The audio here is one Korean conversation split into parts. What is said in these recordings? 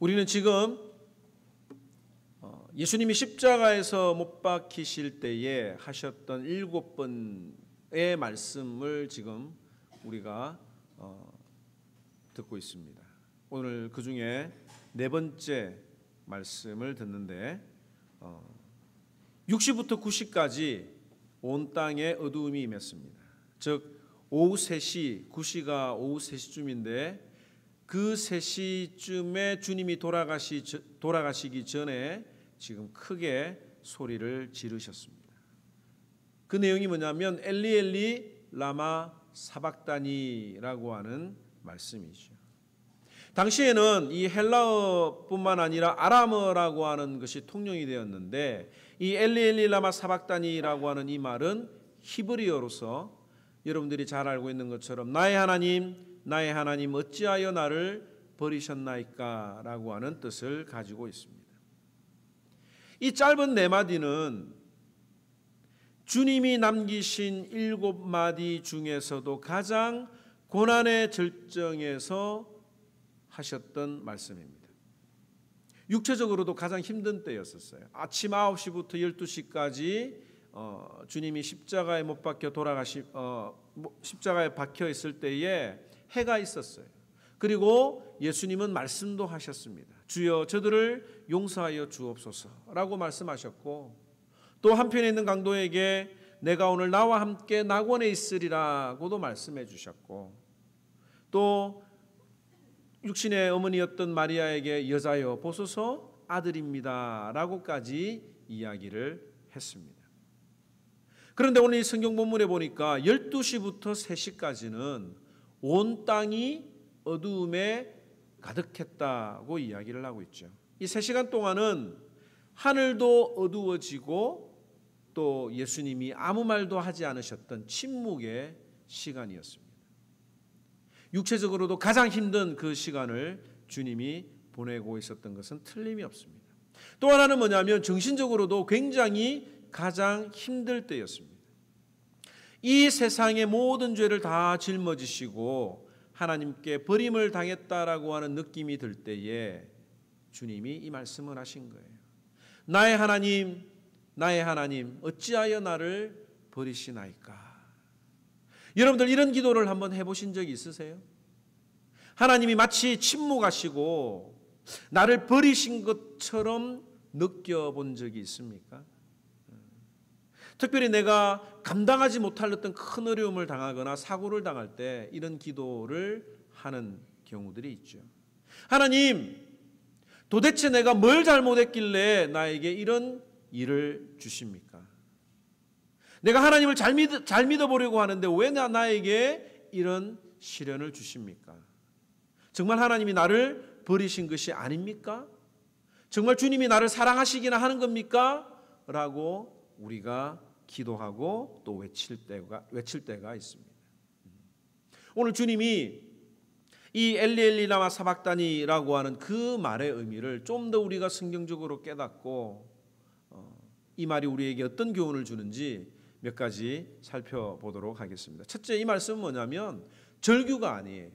우리는 지금 예수님이 십자가에서 못 박히실 때에 하셨던 7번의 말씀을 지금 우리가 듣고 있습니다. 오늘 그 중에 4번째 말씀을 듣는데 6시부터 9시까지 온 땅에 어두움이 임했습니다. 즉 오후 3시, 9시가 오후 3시쯤인데 그 3시쯤에 주님이 돌아가시기 전에 지금 크게 소리를 지르셨습니다. 그 내용이 뭐냐면 엘리 엘리 라마 사박다니라고 하는 말씀이죠. 당시에는 이 헬라어뿐만 아니라 아람어라고 하는 것이 통용이 되었는데 이 엘리 엘리 라마 사박다니라고 하는 이 말은 히브리어로서 여러분들이 잘 알고 있는 것처럼 나의 하나님 어찌하여 나를 버리셨나이까 라고 하는 뜻을 가지고 있습니다. 이 짧은 4마디는 주님이 남기신 7마디 중에서도 가장 고난의 절정에서 하셨던 말씀입니다. 육체적으로도 가장 힘든 때였었어요. 아침 9시부터 12시까지 주님이 십자가에 못 박혀 십자가에 박혀 있을 때에 해가 있었어요. 그리고 예수님은 말씀도 하셨습니다. 주여 저들을 용서하여 주옵소서라고 말씀하셨고, 또 한편에 있는 강도에게 내가 오늘 나와 함께 낙원에 있으리라고도 말씀해 주셨고, 또 육신의 어머니였던 마리아에게 여자여 보소서 아들입니다 라고까지 이야기를 했습니다. 그런데 오늘 이 성경 본문에 보니까 12시부터 3시까지는 온 땅이 어두움에 가득했다고 이야기를 하고 있죠. 이 3시간 동안은 하늘도 어두워지고 또 예수님이 아무 말도 하지 않으셨던 침묵의 시간이었습니다. 육체적으로도 가장 힘든 그 시간을 주님이 보내고 있었던 것은 틀림이 없습니다. 또 하나는 뭐냐면 정신적으로도 굉장히 가장 힘들 때였습니다. 이 세상의 모든 죄를 다 짊어지시고 하나님께 버림을 당했다라고 하는 느낌이 들 때에 주님이 이 말씀을 하신 거예요. 나의 하나님 어찌하여 나를 버리시나이까. 여러분들 이런 기도를 한번 해보신 적이 있으세요? 하나님이 마치 침묵하시고 나를 버리신 것처럼 느껴본 적이 있습니까? 특별히 내가 감당하지 못할 어떤 큰 어려움을 당하거나 사고를 당할 때 이런 기도를 하는 경우들이 있죠. 하나님, 도대체 내가 뭘 잘못했길래 나에게 이런 일을 주십니까? 내가 하나님을 잘 믿어보려고 하는데 왜 나에게 이런 시련을 주십니까? 정말 하나님이 나를 버리신 것이 아닙니까? 정말 주님이 나를 사랑하시기나 하는 겁니까? 라고 우리가 기도하고 또 외칠 때가 있습니다. 오늘 주님이 이 엘리 엘리 라마 사박다니라고 하는 그 말의 의미를 좀 더 우리가 성경적으로 깨닫고 이 말이 우리에게 어떤 교훈을 주는지 몇 가지 살펴보도록 하겠습니다. 첫째, 이 말씀은 뭐냐면 절규가 아니에요.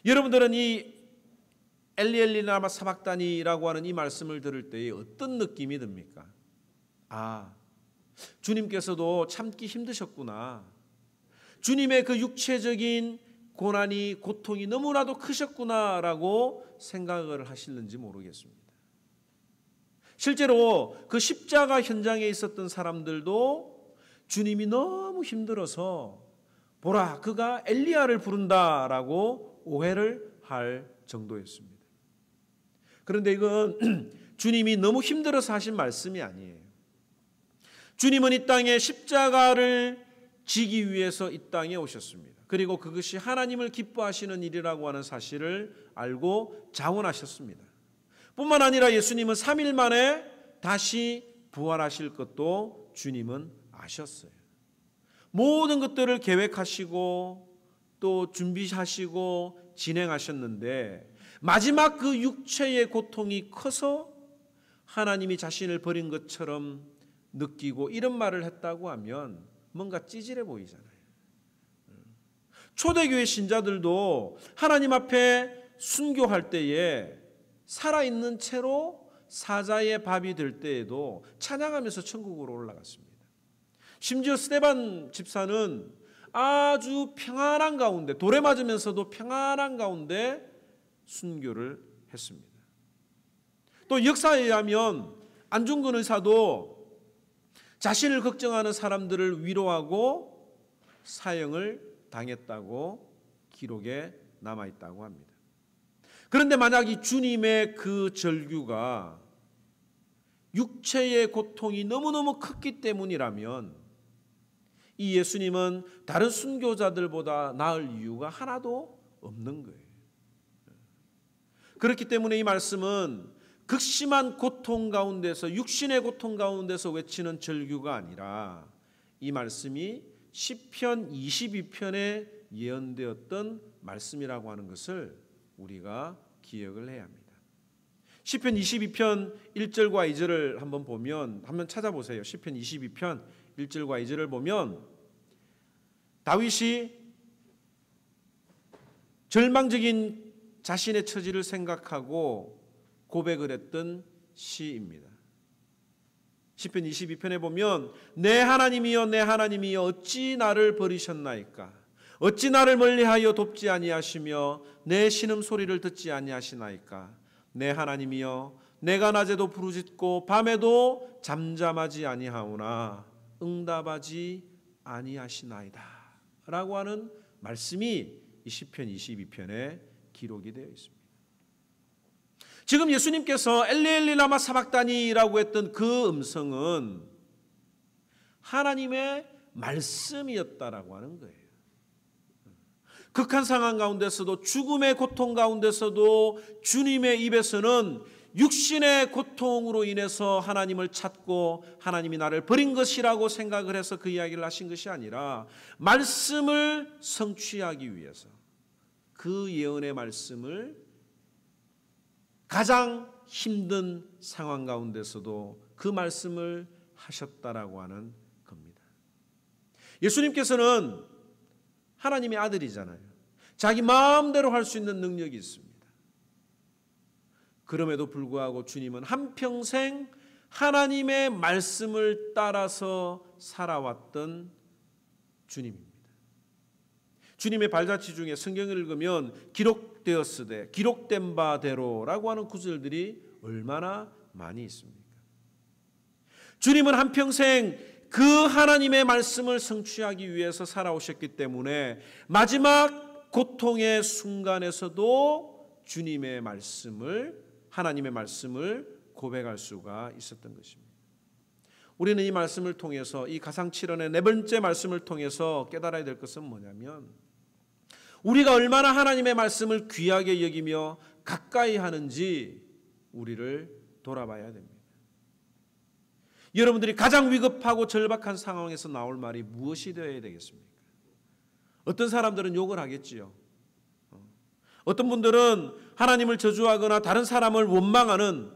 여러분들은 이 엘리 엘리 라마 사박다니라고 하는 이 말씀을 들을 때에 어떤 느낌이 듭니까? 아, 주님께서도 참기 힘드셨구나. 주님의 그 육체적인 고난이 고통이 너무나도 크셨구나라고 생각을 하시는지 모르겠습니다. 실제로 그 십자가 현장에 있었던 사람들도 주님이 너무 힘들어서 보라 그가 엘리야를 부른다라고 오해를 할 정도였습니다. 그런데 이건 주님이 너무 힘들어서 하신 말씀이 아니에요. 주님은 이 땅에 십자가를 지기 위해서 이 땅에 오셨습니다. 그리고 그것이 하나님을 기뻐하시는 일이라고 하는 사실을 알고 자원하셨습니다. 뿐만 아니라 예수님은 3일 만에 다시 부활하실 것도 주님은 아셨어요. 모든 것들을 계획하시고 또 준비하시고 진행하셨는데 마지막 그 육체의 고통이 커서 하나님이 자신을 버린 것처럼 느끼고 이런 말을 했다고 하면 뭔가 찌질해 보이잖아요. 초대교회 신자들도 하나님 앞에 순교할 때에 살아있는 채로 사자의 밥이 될 때에도 찬양하면서 천국으로 올라갔습니다. 심지어 스데반 집사는 아주 평안한 가운데, 돌에 맞으면서도 평안한 가운데 순교를 했습니다. 또 역사에 의하면 안중근 의사도 자신을 걱정하는 사람들을 위로하고 사형을 당했다고 기록에 남아있다고 합니다. 그런데 만약 이 주님의 그 절규가 육체의 고통이 너무너무 컸기 때문이라면 이 예수님은 다른 순교자들보다 나을 이유가 하나도 없는 거예요. 그렇기 때문에 이 말씀은 극심한 고통 가운데서, 육신의 고통 가운데서 외치는 절규가 아니라 이 말씀이 시편 22편에 예언되었던 말씀이라고 하는 것을 우리가 기억을 해야 합니다. 시편 22편 1절과 2절을 한번 찾아보세요. 시편 22편 1절과 2절을 보면 다윗이 절망적인 자신의 처지를 생각하고 고백을 했던 시입니다. 시편 22편에 보면 내 하나님이여 내 하나님이여 어찌 나를 버리셨나이까 어찌 나를 멀리하여 돕지 아니하시며 내 신음소리를 듣지 아니하시나이까 내 하나님이여 내가 낮에도 부르짖고 밤에도 잠잠하지 아니하오나 응답하지 아니하시나이다 라고 하는 말씀이 이 시편 22편에 기록이 되어 있습니다. 지금 예수님께서 엘리 엘리 라마 사박다니라고 했던 그 음성은 하나님의 말씀이었다라고 하는 거예요. 극한 상황 가운데서도, 죽음의 고통 가운데서도 주님의 입에서는 육신의 고통으로 인해서 하나님을 찾고 하나님이 나를 버린 것이라고 생각을 해서 그 이야기를 하신 것이 아니라 말씀을 성취하기 위해서 그 예언의 말씀을 가장 힘든 상황 가운데서도 그 말씀을 하셨다라고 하는 겁니다. 예수님께서는 하나님의 아들이잖아요. 자기 마음대로 할 수 있는 능력이 있습니다. 그럼에도 불구하고 주님은 한평생 하나님의 말씀을 따라서 살아왔던 주님입니다. 주님의 발자취 중에 성경을 읽으면 기록되었으되 기록된 바대로라고 하는 구절들이 얼마나 많이 있습니까? 주님은 한평생 그 하나님의 말씀을 성취하기 위해서 살아오셨기 때문에 마지막 고통의 순간에서도 주님의 말씀을, 하나님의 말씀을 고백할 수가 있었던 것입니다. 우리는 이 말씀을 통해서, 이 가상칠언의 네 번째 말씀을 통해서 깨달아야 될 것은 뭐냐면 우리가 얼마나 하나님의 말씀을 귀하게 여기며 가까이 하는지 우리를 돌아봐야 됩니다. 여러분들이 가장 위급하고 절박한 상황에서 나올 말이 무엇이 되어야 되겠습니까? 어떤 사람들은 욕을 하겠지요. 어떤 분들은 하나님을 저주하거나 다른 사람을 원망하는,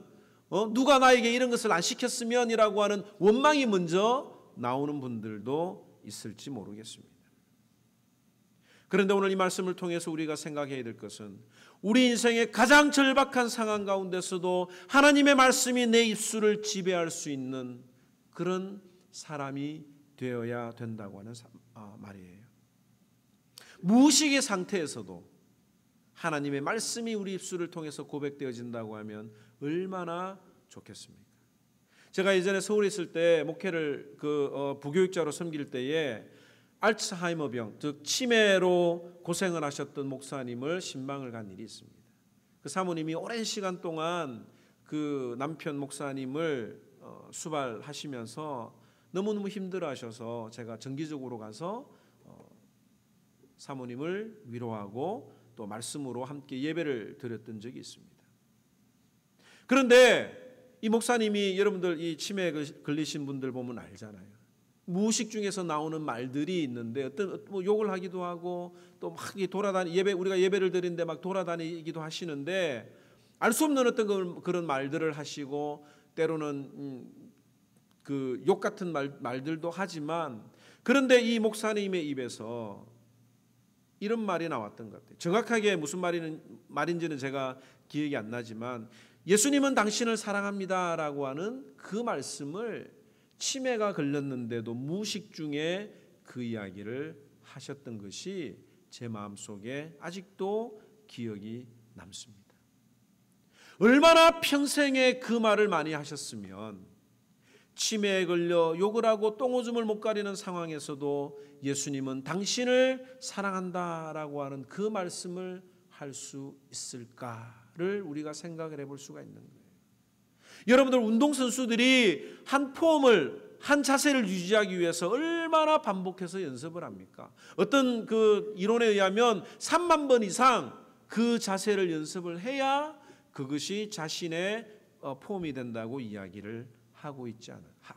누가 나에게 이런 것을 안 시켰으면이라고 하는 원망이 먼저 나오는 분들도 있을지 모르겠습니다. 그런데 오늘 이 말씀을 통해서 우리가 생각해야 될 것은 우리 인생의 가장 절박한 상황 가운데서도 하나님의 말씀이 내 입술을 지배할 수 있는 그런 사람이 되어야 된다고 하는 말이에요. 무의식의 상태에서도 하나님의 말씀이 우리 입술을 통해서 고백되어진다고 하면 얼마나 좋겠습니까? 제가 예전에 서울에 있을 때 목회를 부교육자로 섬길 때에 알츠하이머병, 즉 치매로 고생을 하셨던 목사님을 신방을 간 일이 있습니다. 그 사모님이 오랜 시간 동안 그 남편 목사님을 수발하시면서 너무너무 힘들어하셔서 제가 정기적으로 가서 사모님을 위로하고 또 말씀으로 함께 예배를 드렸던 적이 있습니다. 그런데 이 목사님이, 여러분들 이 치매에 걸리신 분들 보면 알잖아요. 무의식 중에서 나오는 말들이 있는데 어떤 욕을 하기도 하고 또 막 우리가 예배를 드리는데 막 돌아다니기도 하시는데 알 수 없는 어떤 그런 말들을 하시고 때로는 그 욕 같은 말들도 하지만, 그런데 이 목사님의 입에서 이런 말이 나왔던 것 같아요. 정확하게 무슨 말인지는 제가 기억이 안 나지만 예수님은 당신을 사랑합니다라고 하는 그 말씀을 치매가 걸렸는데도 무식 중에 그 이야기를 하셨던 것이 제 마음속에 아직도 기억이 남습니다. 얼마나 평생에 그 말을 많이 하셨으면 치매에 걸려 욕을 하고 똥오줌을 못 가리는 상황에서도 예수님은 당신을 사랑한다라고 하는 그 말씀을 할 수 있을까를 우리가 생각을 해볼 수가 있는 거예요. 여러분들 운동선수들이 한 폼을 한 자세를 유지하기 위해서 얼마나 반복해서 연습을 합니까? 어떤 그 이론에 의하면 3만 번 이상 그 자세를 연습을 해야 그것이 자신의 폼이 된다고 이야기를 하고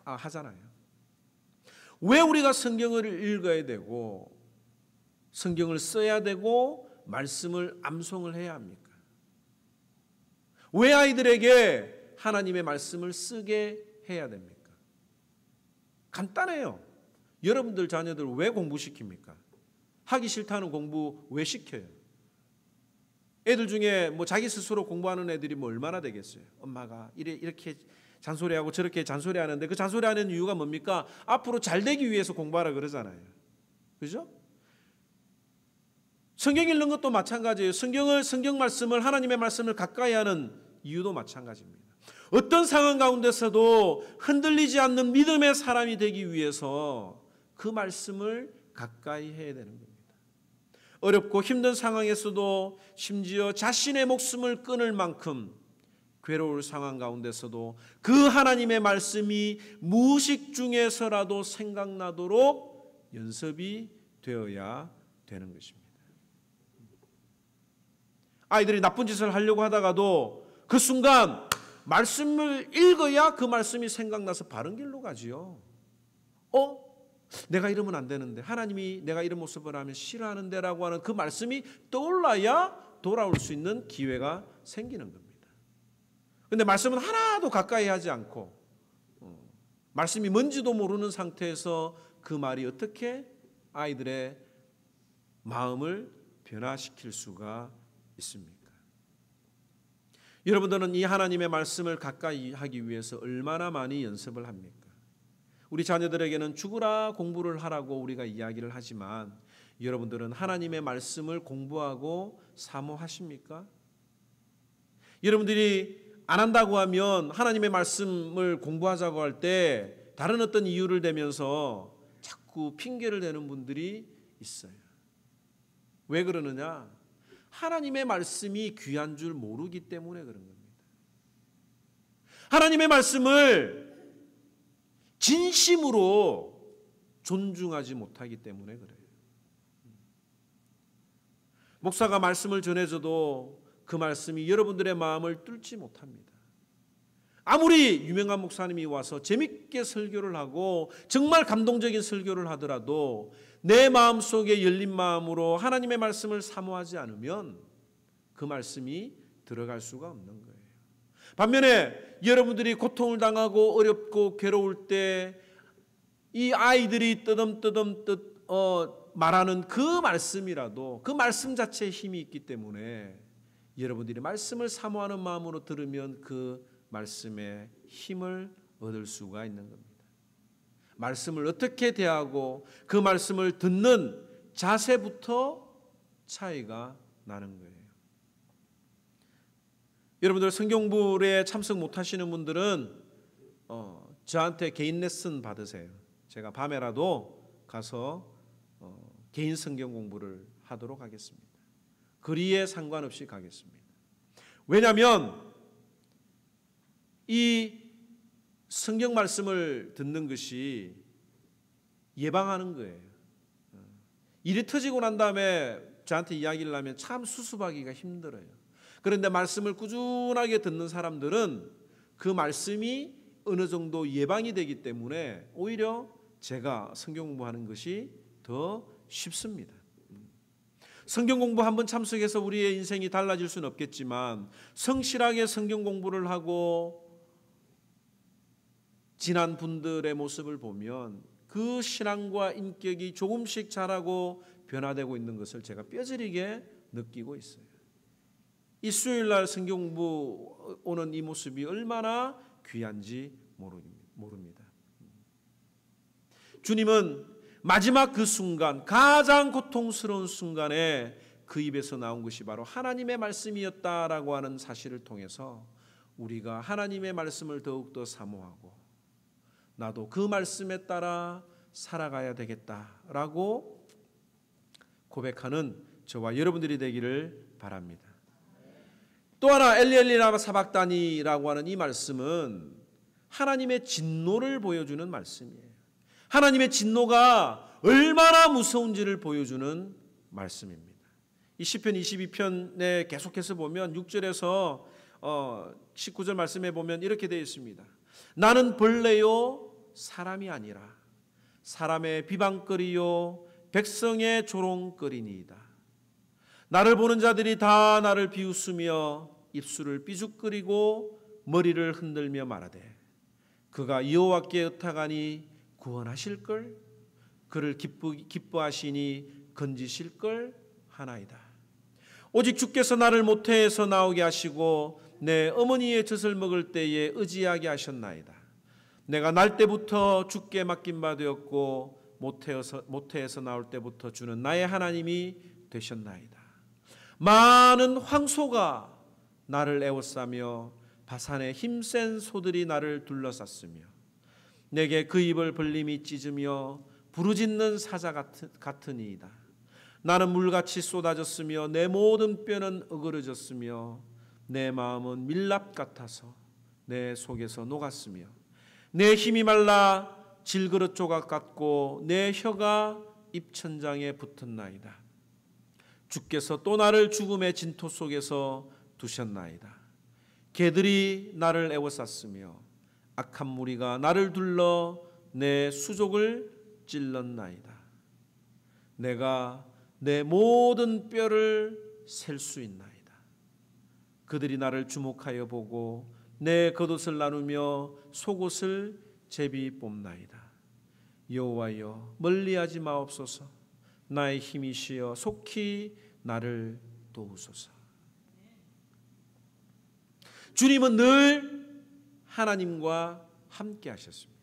하잖아요. 왜 우리가 성경을 읽어야 되고 성경을 써야 되고 말씀을 암송을 해야 합니까? 왜 아이들에게 하나님의 말씀을 쓰게 해야 됩니까? 간단해요. 여러분들 자녀들 왜 공부시킵니까? 하기 싫다는 공부 왜 시켜요? 애들 중에 뭐 자기 스스로 공부하는 애들이 뭐 얼마나 되겠어요? 엄마가 이렇게 잔소리하고 저렇게 잔소리하는데 그 잔소리하는 이유가 뭡니까? 앞으로 잘 되기 위해서 공부하라 그러잖아요. 그죠? 성경 읽는 것도 마찬가지예요. 성경 말씀을 하나님의 말씀을 가까이 하는 이유도 마찬가지입니다. 어떤 상황 가운데서도 흔들리지 않는 믿음의 사람이 되기 위해서 그 말씀을 가까이 해야 되는 겁니다. 어렵고 힘든 상황에서도 심지어 자신의 목숨을 끊을 만큼 괴로울 상황 가운데서도 그 하나님의 말씀이 무의식 중에서라도 생각나도록 연습이 되어야 되는 것입니다. 아이들이 나쁜 짓을 하려고 하다가도 그 순간 말씀을 읽어야 그 말씀이 생각나서 바른 길로 가지요. 내가 이러면 안 되는데, 하나님이 내가 이런 모습을 하면 싫어하는데 라고 하는 그 말씀이 떠올라야 돌아올 수 있는 기회가 생기는 겁니다. 그런데 말씀은 하나도 가까이 하지 않고 말씀이 뭔지도 모르는 상태에서 그 말이 어떻게 아이들의 마음을 변화시킬 수가 있습니까? 여러분들은 이 하나님의 말씀을 가까이 하기 위해서 얼마나 많이 연습을 합니까? 우리 자녀들에게는 죽으라 공부를 하라고 우리가 이야기를 하지만 여러분들은 하나님의 말씀을 공부하고 사모하십니까? 여러분들이 안 한다고 하면 하나님의 말씀을 공부하자고 할 때 다른 어떤 이유를 대면서 자꾸 핑계를 대는 분들이 있어요. 왜 그러느냐? 하나님의 말씀이 귀한 줄 모르기 때문에 그런 겁니다. 하나님의 말씀을 진심으로 존중하지 못하기 때문에 그래요. 목사가 말씀을 전해줘도 그 말씀이 여러분들의 마음을 뚫지 못합니다. 아무리 유명한 목사님이 와서 재밌게 설교를 하고 정말 감동적인 설교를 하더라도 내 마음속에 열린 마음으로 하나님의 말씀을 사모하지 않으면 그 말씀이 들어갈 수가 없는 거예요. 반면에 여러분들이 고통을 당하고 어렵고 괴로울 때 이 아이들이 뜨듬뜨듬 말하는 그 말씀이라도 그 말씀 자체에 힘이 있기 때문에 여러분들이 말씀을 사모하는 마음으로 들으면 그 말씀의 힘을 얻을 수가 있는 겁니다. 말씀을 어떻게 대하고 그 말씀을 듣는 자세부터 차이가 나는 거예요. 여러분들 성경부에 참석 못하시는 분들은 저한테 개인 레슨 받으세요. 제가 밤에라도 가서 개인 성경 공부를 하도록 하겠습니다. 거리에 상관없이 가겠습니다. 왜냐하면 이 성경 말씀을 듣는 것이 예방하는 거예요. 일이 터지고 난 다음에 저한테 이야기를 하면 참 수습하기가 힘들어요. 그런데 말씀을 꾸준하게 듣는 사람들은 그 말씀이 어느 정도 예방이 되기 때문에 오히려 제가 성경 공부하는 것이 더 쉽습니다. 성경 공부 한번 참석해서 우리의 인생이 달라질 수는 없겠지만 성실하게 성경 공부를 하고 지난 분들의 모습을 보면 그 신앙과 인격이 조금씩 자라고 변화되고 있는 것을 제가 뼈저리게 느끼고 있어요. 이 수요일날 성경 공부 오는 이 모습이 얼마나 귀한지 모릅니다. 주님은 마지막 그 순간, 가장 고통스러운 순간에 그 입에서 나온 것이 바로 하나님의 말씀이었다라고 하는 사실을 통해서 우리가 하나님의 말씀을 더욱더 사모하고 나도 그 말씀에 따라 살아가야 되겠다라고 고백하는 저와 여러분들이 되기를 바랍니다. 또 하나 엘리 라마 사박다니라고 하는 이 말씀은 하나님의 진노를 보여주는 말씀이에요. 하나님의 진노가 얼마나 무서운지를 보여주는 말씀입니다. 이 시편 22편에 계속해서 보면 6절에서 19절 말씀에 보면 이렇게 되어 있습니다. 나는 벌레요 사람이 아니라 사람의 비방거리요 백성의 조롱거리니이다. 나를 보는 자들이 다 나를 비웃으며 입술을 삐죽거리고 머리를 흔들며 말하되 그가 여호와께 의탁하니 구원하실걸, 그를 기뻐하시니 건지실걸 하나이다. 오직 주께서 나를 모태에서 나오게 하시고 내 어머니의 젖을 먹을 때에 의지하게 하셨나이다. 내가 날 때부터 주께 맡긴 바 되었고 모태에서 나올 때부터 주는 나의 하나님이 되셨나이다. 많은 황소가 나를 에워싸며 바산의 힘센 소들이 나를 둘러쌌으며 내게 그 입을 벌림이 찢으며 부르짖는 사자 같으니이다. 나는 물같이 쏟아졌으며 내 모든 뼈는 어그러졌으며 내 마음은 밀랍 같아서 내 속에서 녹았으며 내 힘이 말라 질그릇 조각 같고 내 혀가 입천장에 붙었나이다. 주께서 또 나를 죽음의 진토 속에서 두셨나이다. 개들이 나를 에워쌌으며 악한 무리가 나를 둘러 내 수족을 찔렀나이다. 내가 내 모든 뼈를 셀 수 있나이다. 그들이 나를 주목하여 보고 내 겉옷을 나누며 속옷을 제비 뽑나이다. 여호와여 멀리하지 마옵소서. 나의 힘이시여 속히 나를 도우소서. 주님은 늘 하나님과 함께 하셨습니다.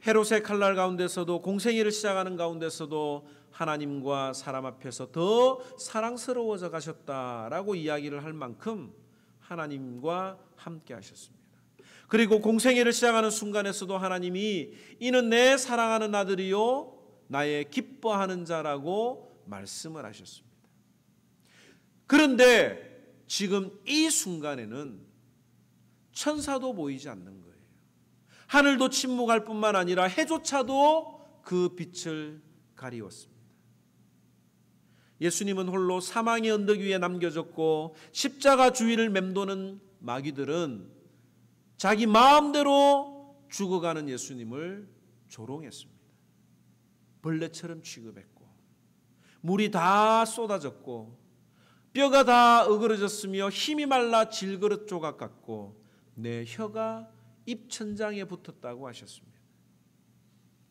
헤롯의 칼날 가운데서도 공생애를 시작하는 가운데서도 하나님과 사람 앞에서 더 사랑스러워져 가셨다라고 이야기를 할 만큼 하나님과 함께 하셨습니다. 그리고 공생애를 시작하는 순간에서도 하나님이 이는 내 사랑하는 아들이요 나의 기뻐하는 자라고 말씀을 하셨습니다. 그런데 지금 이 순간에는 천사도 보이지 않는 거예요. 하늘도 침묵할 뿐만 아니라 해조차도 그 빛을 가리웠습니다. 예수님은 홀로 사망의 언덕 위에 남겨졌고 십자가 주위를 맴도는 마귀들은 자기 마음대로 죽어가는 예수님을 조롱했습니다. 벌레처럼 취급했고 물이 다 쏟아졌고 뼈가 다 어그러졌으며 힘이 말라 질그릇 조각 같고 내 혀가 입천장에 붙었다고 하셨습니다.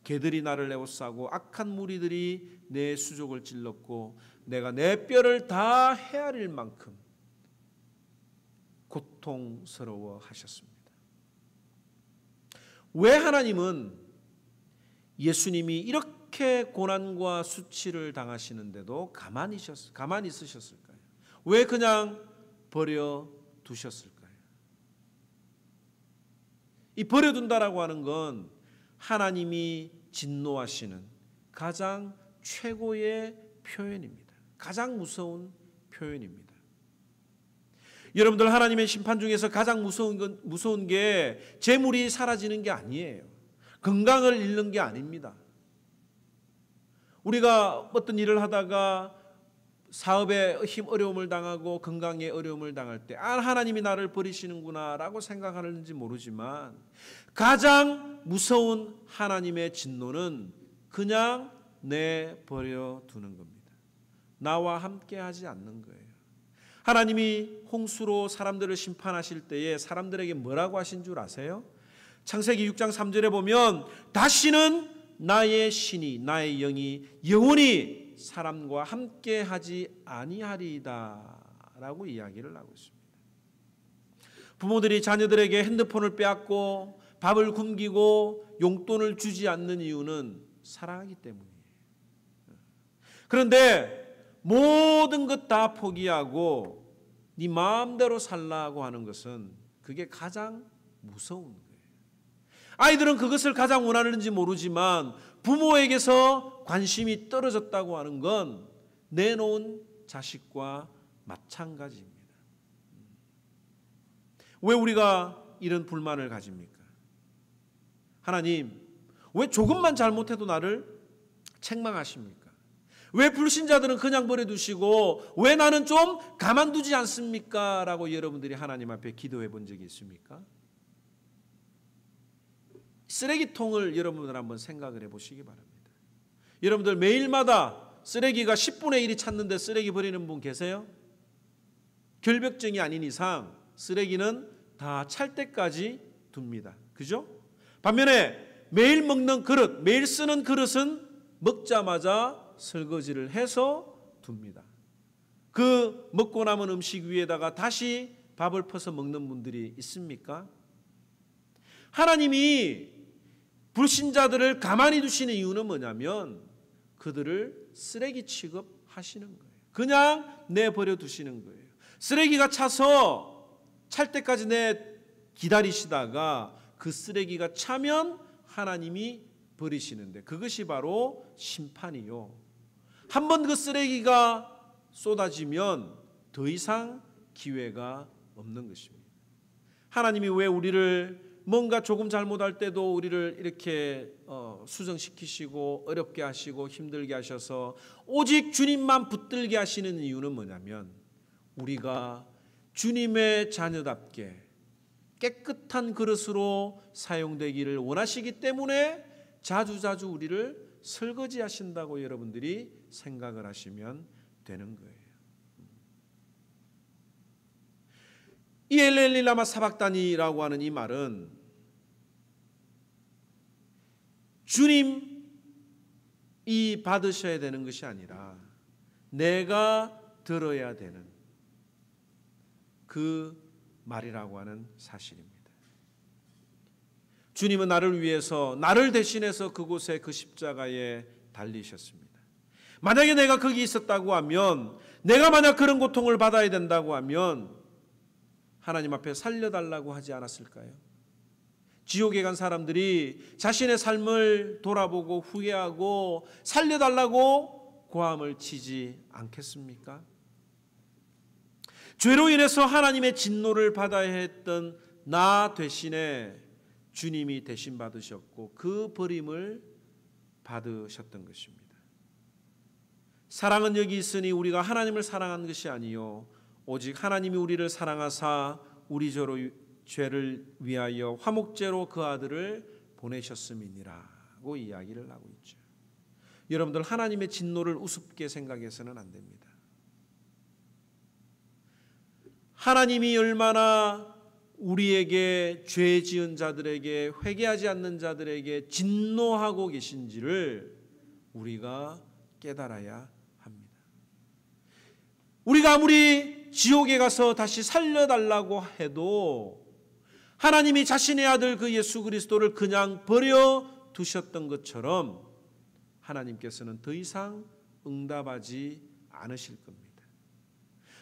개들이 나를 에워싸고 악한 무리들이 내 수족을 찔렀고 내가 내 뼈를 다 헤아릴 만큼 고통스러워 하셨습니다. 왜 하나님은 예수님이 이렇게 고난과 수치를 당하시는데도 가만히 있으셨을까요? 왜 그냥 버려두셨을까요? 이 버려둔다라고 하는 건 하나님이 진노하시는 가장 최고의 표현입니다. 가장 무서운 표현입니다. 여러분들 하나님의 심판 중에서 가장 무서운 게 재물이 사라지는 게 아니에요. 건강을 잃는 게 아닙니다. 우리가 어떤 일을 하다가 사업에 어려움을 당하고 건강에 어려움을 당할 때 하나님이 나를 버리시는구나 라고 생각하는지 모르지만 가장 무서운 하나님의 진노는 그냥 내버려 두는 겁니다. 나와 함께 하지 않는 거예요. 하나님이 홍수로 사람들을 심판하실 때에 사람들에게 뭐라고 하신 줄 아세요? 창세기 6장 3절에 보면 다시는 나의 신이 나의 영이 영원히 사람과 함께 하지 아니하리이다라고 이야기를 하고 있습니다. 부모들이 자녀들에게 핸드폰을 빼앗고 밥을 굶기고 용돈을 주지 않는 이유는 사랑하기 때문이에요. 그런데 모든 것 다 포기하고 네 마음대로 살라고 하는 것은 그게 가장 무서운 거예요. 아이들은 그것을 가장 원하는지 모르지만 부모에게서 관심이 떨어졌다고 하는 건 내놓은 자식과 마찬가지입니다. 왜 우리가 이런 불만을 가집니까? 하나님, 왜 조금만 잘못해도 나를 책망하십니까? 왜 불신자들은 그냥 버려두시고 왜 나는 좀 가만두지 않습니까? 라고 여러분들이 하나님 앞에 기도해 본 적이 있습니까? 쓰레기통을 여러분들 한번 생각을 해보시기 바랍니다. 여러분들 매일마다 쓰레기가 10분의 1이 찼는데 쓰레기 버리는 분 계세요? 결벽증이 아닌 이상 쓰레기는 다 찰 때까지 둡니다. 그죠? 반면에 매일 먹는 그릇, 매일 쓰는 그릇은 먹자마자 설거지를 해서 둡니다. 그 먹고 남은 음식 위에다가 다시 밥을 퍼서 먹는 분들이 있습니까? 하나님이 불신자들을 가만히 두시는 이유는 뭐냐면 그들을 쓰레기 취급하시는 거예요. 그냥 내버려 두시는 거예요. 쓰레기가 차서 찰 때까지 기다리시다가 그 쓰레기가 차면 하나님이 버리시는데 그것이 바로 심판이요. 한번 그 쓰레기가 쏟아지면 더 이상 기회가 없는 것입니다. 하나님이 왜 우리를 뭔가 조금 잘못할 때도 우리를 이렇게 수정시키시고 어렵게 하시고 힘들게 하셔서 오직 주님만 붙들게 하시는 이유는 뭐냐면 우리가 주님의 자녀답게 깨끗한 그릇으로 사용되기를 원하시기 때문에 자주자주 우리를 설거지하신다고 여러분들이 생각을 하시면 되는 거예요. 이 엘리 라마 사박다니라고 하는 이 말은 주님이 받으셔야 되는 것이 아니라 내가 들어야 되는 그 말이라고 하는 사실입니다. 주님은 나를 위해서 나를 대신해서 그곳에 그 십자가에 달리셨습니다. 만약에 내가 거기 있었다고 하면 내가 만약 그런 고통을 받아야 된다고 하면 하나님 앞에 살려달라고 하지 않았을까요? 지옥에 간 사람들이 자신의 삶을 돌아보고 후회하고 살려달라고 고함을 치지 않겠습니까? 죄로 인해서 하나님의 진노를 받아야 했던 나 대신에 주님이 대신 받으셨고 그 버림을 받으셨던 것입니다. 사랑은 여기 있으니 우리가 하나님을 사랑한 것이 아니요 오직 하나님이 우리를 사랑하사 우리 죄를 위하여 화목제로 그 아들을 보내셨음이니라고 이야기를 하고 있죠. 여러분들 하나님의 진노를 우습게 생각해서는 안 됩니다. 하나님이 얼마나 우리에게 죄 지은 자들에게 회개하지 않는 자들에게 진노하고 계신지를 우리가 깨달아야 합니다. 우리가 아무리 지옥에 가서 다시 살려달라고 해도 하나님이 자신의 아들 그 예수 그리스도를 그냥 버려 두셨던 것처럼 하나님께서는 더 이상 응답하지 않으실 겁니다.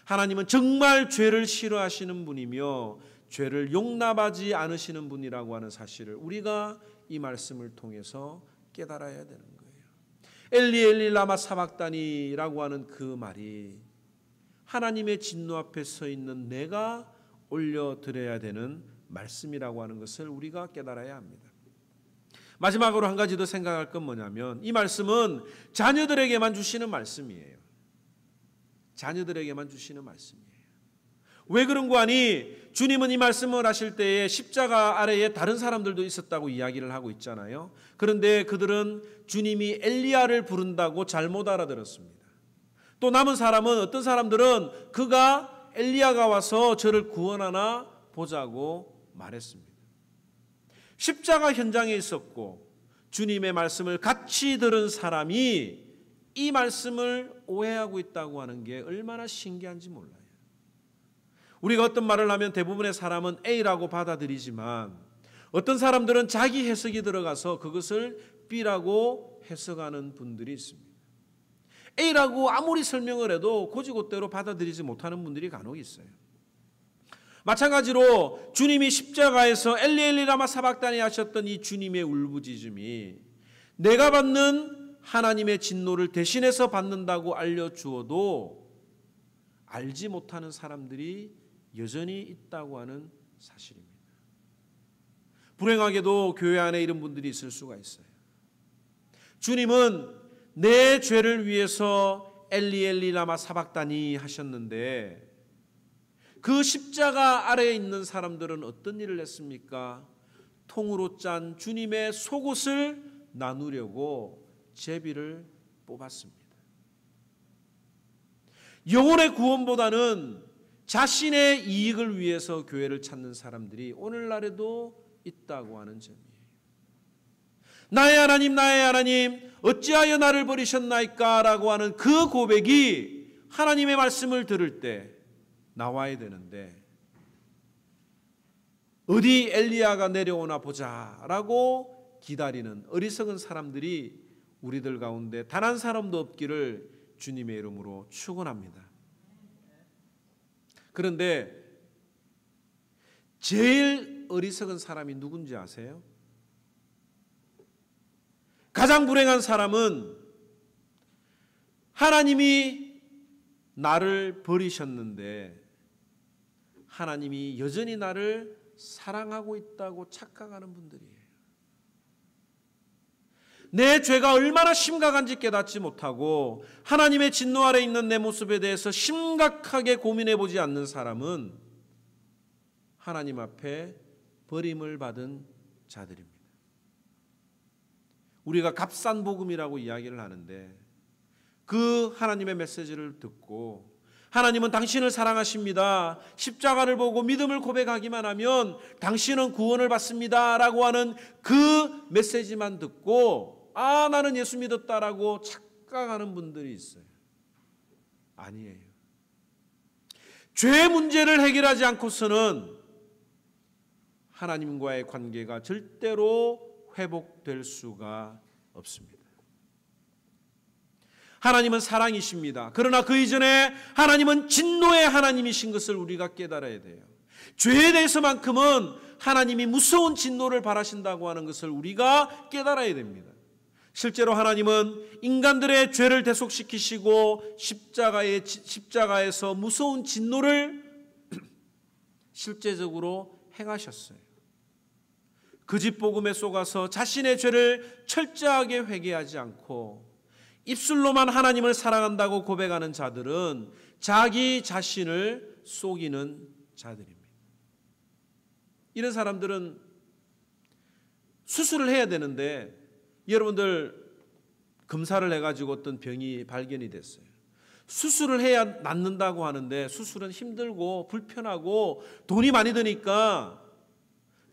하나님은 정말 죄를 싫어하시는 분이며 죄를 용납하지 않으시는 분이라고 하는 사실을 우리가 이 말씀을 통해서 깨달아야 되는 거예요. 엘리 엘리 라마 사박다니라고 하는 그 말이 하나님의 진노 앞에 서 있는 내가 올려드려야 되는 말씀이라고 하는 것을 우리가 깨달아야 합니다. 마지막으로 한 가지 더 생각할 건 뭐냐면 이 말씀은 자녀들에게만 주시는 말씀이에요. 자녀들에게만 주시는 말씀이에요. 왜 그런 거 아니? 주님은 이 말씀을 하실 때에 십자가 아래에 다른 사람들도 있었다고 이야기를 하고 있잖아요. 그런데 그들은 주님이 엘리야를 부른다고 잘못 알아들었습니다. 또 남은 사람은 어떤 사람들은 그가 엘리야가 와서 저를 구원하나 보자고 말했습니다. 십자가 현장에 있었고 주님의 말씀을 같이 들은 사람이 이 말씀을 오해하고 있다고 하는 게 얼마나 신기한지 몰라요. 우리가 어떤 말을 하면 대부분의 사람은 A라고 받아들이지만 어떤 사람들은 자기 해석이 들어가서 그것을 B라고 해석하는 분들이 있습니다. A라고 아무리 설명을 해도 곧이곧대로 받아들이지 못하는 분들이 간혹 있어요. 마찬가지로 주님이 십자가에서 엘리 엘리 라마 사박다니 하셨던 이 주님의 울부짖음이 내가 받는 하나님의 진노를 대신해서 받는다고 알려주어도 알지 못하는 사람들이 여전히 있다고 하는 사실입니다. 불행하게도 교회 안에 이런 분들이 있을 수가 있어요. 주님은 내 죄를 위해서 엘리 엘리 라마 사박다니 하셨는데 그 십자가 아래에 있는 사람들은 어떤 일을 했습니까? 통으로 짠 주님의 속옷을 나누려고 제비를 뽑았습니다. 영혼의 구원보다는 자신의 이익을 위해서 교회를 찾는 사람들이 오늘날에도 있다고 하는 점이에요. 나의 하나님 어찌하여 나를 버리셨나이까 라고 하는 그 고백이 하나님의 말씀을 들을 때 나와야 되는데 어디 엘리야가 내려오나 보자 라고 기다리는 어리석은 사람들이 우리들 가운데 단 한 사람도 없기를 주님의 이름으로 축원합니다. 그런데 제일 어리석은 사람이 누군지 아세요? 가장 불행한 사람은 하나님이 나를 버리셨는데 하나님이 여전히 나를 사랑하고 있다고 착각하는 분들이에요. 내 죄가 얼마나 심각한지 깨닫지 못하고 하나님의 진노 아래 있는 내 모습에 대해서 심각하게 고민해 보지 않는 사람은 하나님 앞에 버림을 받은 자들입니다. 우리가 값싼 복음이라고 이야기를 하는데 그 하나님의 메시지를 듣고 하나님은 당신을 사랑하십니다. 십자가를 보고 믿음을 고백하기만 하면 당신은 구원을 받습니다. 라고 하는 그 메시지만 듣고 나는 예수 믿었다라고 착각하는 분들이 있어요. 아니에요. 죄 문제를 해결하지 않고서는 하나님과의 관계가 절대로 회복될 수가 없습니다. 하나님은 사랑이십니다. 그러나 그 이전에 하나님은 진노의 하나님이신 것을 우리가 깨달아야 돼요. 죄에 대해서만큼은 하나님이 무서운 진노를 바라신다고 하는 것을 우리가 깨달아야 됩니다. 실제로 하나님은 인간들의 죄를 대속시키시고 십자가에서 무서운 진노를 실제적으로 행하셨어요. 그 집 복음에 속아서 자신의 죄를 철저하게 회개하지 않고 입술로만 하나님을 사랑한다고 고백하는 자들은 자기 자신을 속이는 자들입니다. 이런 사람들은 수술을 해야 되는데 여러분들 검사를 해가지고 어떤 병이 발견이 됐어요. 수술을 해야 낫는다고 하는데 수술은 힘들고 불편하고 돈이 많이 드니까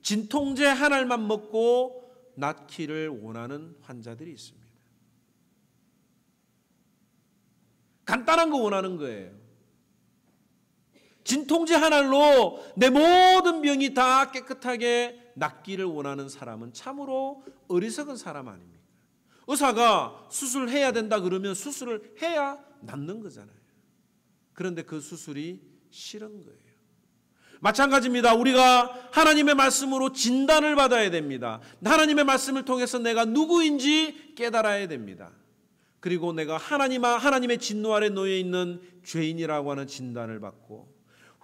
진통제 한 알만 먹고 낫기를 원하는 환자들이 있습니다. 간단한 거 원하는 거예요. 진통제 한 알로 내 모든 병이 다 깨끗하게 낫기를 원하는 사람은 참으로 어리석은 사람 아닙니까? 의사가 수술해야 된다 그러면 수술을 해야 낫는 거잖아요. 그런데 그 수술이 싫은 거예요. 마찬가지입니다. 우리가 하나님의 말씀으로 진단을 받아야 됩니다. 하나님의 말씀을 통해서 내가 누구인지 깨달아야 됩니다. 그리고 내가 하나님의 진노 아래 놓여 있는 죄인이라고 하는 진단을 받고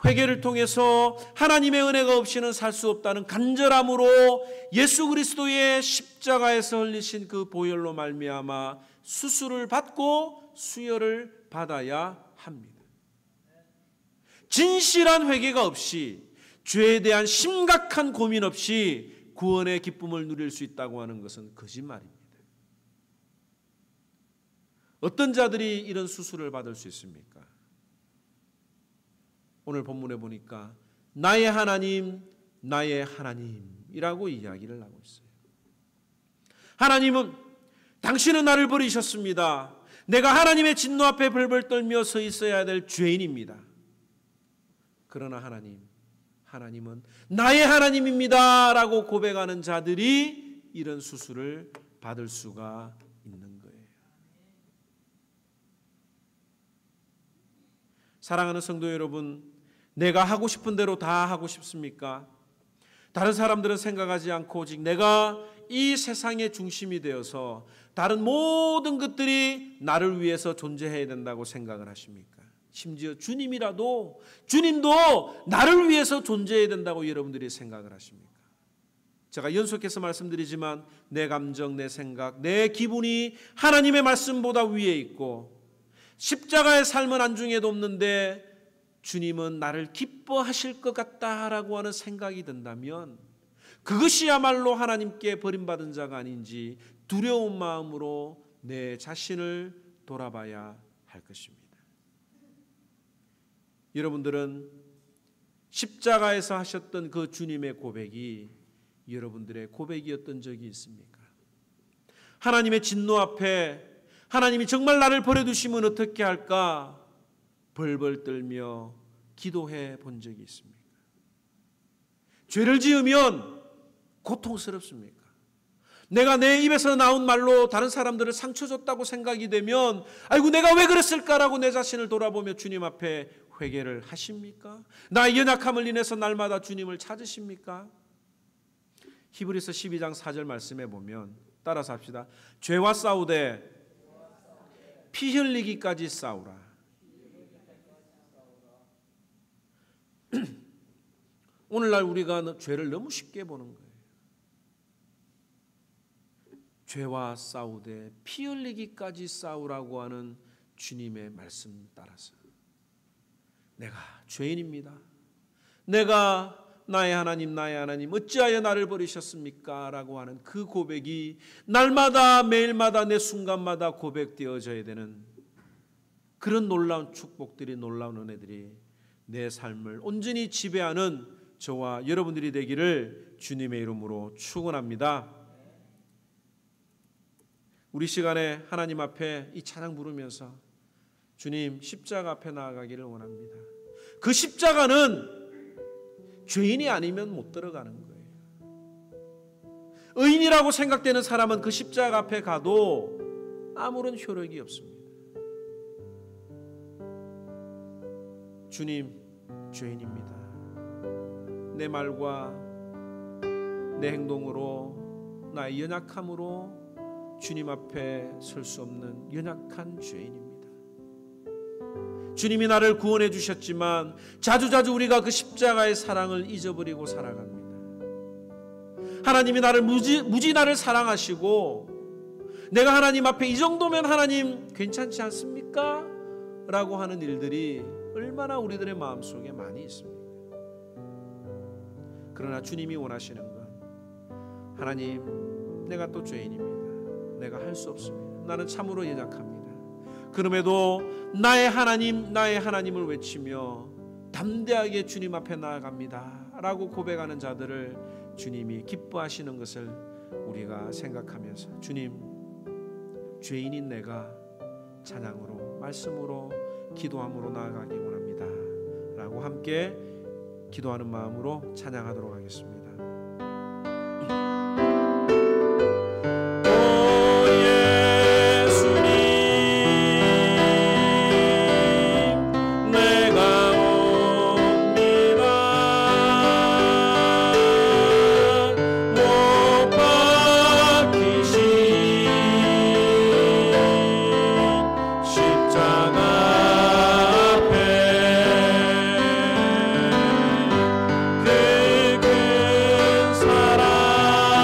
회개를 통해서 하나님의 은혜가 없이는 살 수 없다는 간절함으로 예수 그리스도의 십자가에서 흘리신 그 보혈로 말미암아 수술을 받고 수혈을 받아야 합니다. 진실한 회개가 없이 죄에 대한 심각한 고민 없이 구원의 기쁨을 누릴 수 있다고 하는 것은 거짓말입니다. 어떤 자들이 이런 수술을 받을 수 있습니까? 오늘 본문에 보니까 나의 하나님이라고 이야기를 하고 있어요. 하나님은 당신은 나를 버리셨습니다. 내가 하나님의 진노 앞에 벌벌 떨며 서 있어야 될 죄인입니다. 그러나 하나님은 나의 하나님입니다 라고 고백하는 자들이 이런 수술을 받을 수가 있는 거예요. 사랑하는 성도 여러분, 내가 하고 싶은 대로 다 하고 싶습니까? 다른 사람들은 생각하지 않고 오직 내가 이 세상의 중심이 되어서 다른 모든 것들이 나를 위해서 존재해야 된다고 생각을 하십니까? 심지어 주님도 나를 위해서 존재해야 된다고 여러분들이 생각을 하십니까? 제가 연속해서 말씀드리지만 내 감정, 내 생각, 내 기분이 하나님의 말씀보다 위에 있고 십자가의 삶은 안중에도 없는데 주님은 나를 기뻐하실 것 같다라고 하는 생각이 든다면 그것이야말로 하나님께 버림받은 자가 아닌지 두려운 마음으로 내 자신을 돌아봐야 할 것입니다. 여러분들은 십자가에서 하셨던 그 주님의 고백이 여러분들의 고백이었던 적이 있습니까? 하나님의 진노 앞에 하나님이 정말 나를 버려두시면 어떻게 할까? 벌벌 떨며 기도해 본 적이 있습니까? 죄를 지으면 고통스럽습니까? 내가 내 입에서 나온 말로 다른 사람들을 상처 줬다고 생각이 되면 아이고 내가 왜 그랬을까라고 내 자신을 돌아보며 주님 앞에 회개를 하십니까? 나의 연약함을 인해서 날마다 주님을 찾으십니까? 히브리서 12장 4절 말씀에 보면 따라서 합시다. 죄와 싸우되 피 흘리기까지 싸우라. 오늘날 우리가 죄를 너무 쉽게 보는 거예요. 죄와 싸우되 피 흘리기까지 싸우라고 하는 주님의 말씀 따라서 내가 죄인입니다. 내가 나의 하나님 어찌하여 나를 버리셨습니까? 라고 하는 그 고백이 날마다 매일마다 내 순간마다 고백되어져야 되는 그런 놀라운 축복들이, 놀라운 은혜들이 내 삶을 온전히 지배하는 저와 여러분들이 되기를 주님의 이름으로 축원합니다. 우리 시간에 하나님 앞에 이 찬양 부르면서 주님 십자가 앞에 나아가기를 원합니다. 그 십자가는 죄인이 아니면 못 들어가는 거예요. 의인이라고 생각되는 사람은 그 십자가 앞에 가도 아무런 효력이 없습니다. 주님, 죄인입니다. 내 말과 내 행동으로 나의 연약함으로 주님 앞에 설 수 없는 연약한 죄인입니다. 주님이 나를 구원해 주셨지만 자주자주 우리가 그 십자가의 사랑을 잊어버리고 살아갑니다. 하나님이 나를 무지 나를 사랑하시고 내가 하나님 앞에 이 정도면 하나님 괜찮지 않습니까? 라고 하는 일들이 얼마나 우리들의 마음속에 많이 있습니까? 그러나 주님이 원하시는 건 하나님, 내가 또 죄인입니다. 내가 할 수 없습니다. 나는 참으로 연약합니다. 그럼에도 나의 하나님을 외치며 담대하게 주님 앞에 나아갑니다 라고 고백하는 자들을 주님이 기뻐하시는 것을 우리가 생각하면서 주님, 죄인인 내가 찬양으로, 말씀으로, 기도함으로 나아가기 원합니다 라고 함께 기도하는 마음으로 찬양하도록 하겠습니다. 그 큰 사랑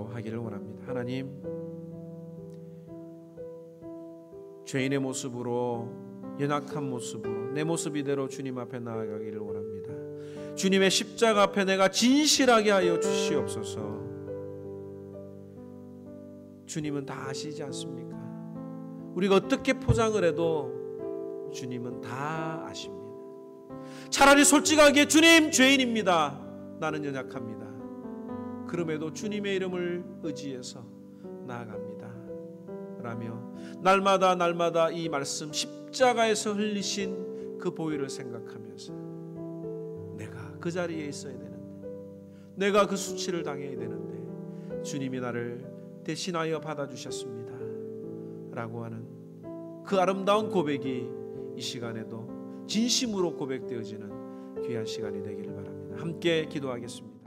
기도하기를 원합니다. 하나님, 죄인의 모습으로, 연약한 모습으로 내 모습 이대로 주님 앞에 나아가기를 원합니다. 주님의 십자가 앞에 내가 진실하게 하여 주시옵소서. 주님은 다 아시지 않습니까? 우리가 어떻게 포장을 해도 주님은 다 아십니다. 차라리 솔직하게 주님, 죄인입니다. 나는 연약합니다. 그럼에도 주님의 이름을 의지해서 나아갑니다 라며 날마다 이 말씀, 십자가에서 흘리신 그 보혈을 생각하면서 내가 그 자리에 있어야 되는데, 내가 그 수치를 당해야 되는데 주님이 나를 대신하여 받아주셨습니다 라고 하는 그 아름다운 고백이 이 시간에도 진심으로 고백되어지는 귀한 시간이 되기를 바랍니다. 함께 기도하겠습니다.